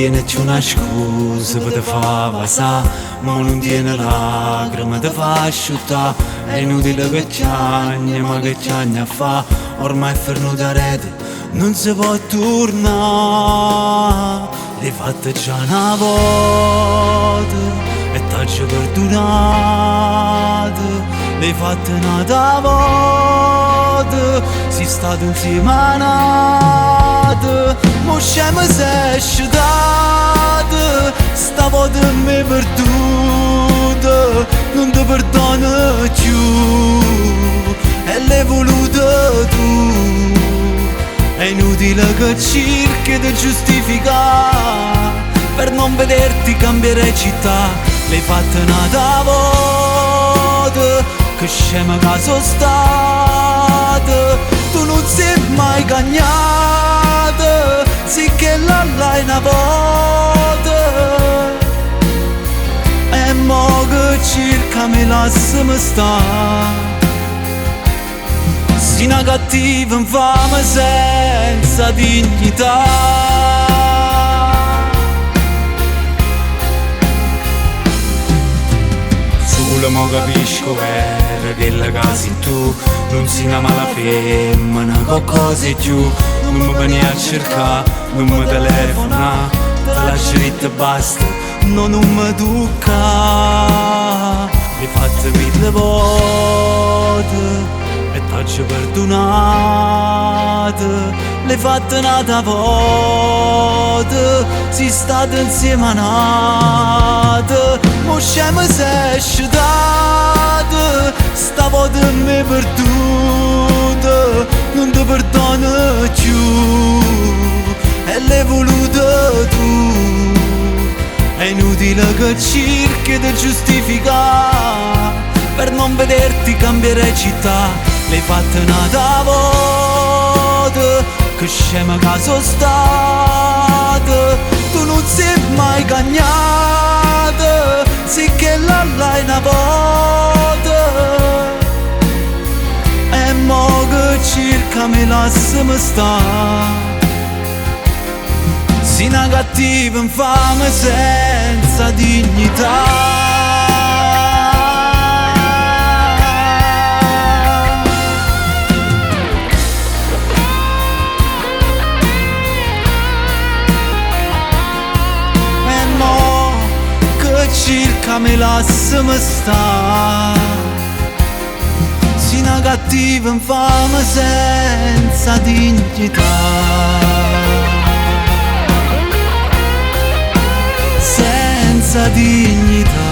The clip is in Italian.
tiene una scusa per te fa passare, ma non tiene lacrime te fa asciuttare. È inutile che ciagna, ma che ciagna fa, ormai è fernuta rete, non si può tornare. L'hai fatta già una volta e t'ho perdonato. L'hai fatta un'altra volta, si stato insieme a nata. Mo scema sei sciutata, sta volta mi perduta, non ti perdono più, e l'hai voluta tu. È inutile che cerchi di giustificare, per non vederti cambiare città. L'hai fatta un'altra volta, che scema che sono stata. Tu non sei mai cagnata, sì che l'hai una volta. E mo che cerca mi lasciami stare. Sei una cattiva infame senza dignità. Solo mo capisco vera che la casi tu non sei una mala femmina, qualcosa di più. Non mi vieni a cercare, non mi telefona, te lascio ritta e basta, no, non mi tocca. L'hai fatta mille volte e t'ho perdonato. L'hai fatta un'altra volta, sei stata insieme a nata. Mo scema sei sciutata, sta volta mi perduta, non ti perdono più, e l'hai voluta tu. È inutile che cerchi di giustificare, per non vederti cambiare città. L'hai fatta un'altra volta, che scema che sono stata. Tu non sei mai cagnata, sì che l'hai una volta. E mo che cerca mi lasciami stare. Sei una cattiva infame senza dignità. Circa mi lasciami sta. Sei una cattiva infame senza dignità. Senza dignità.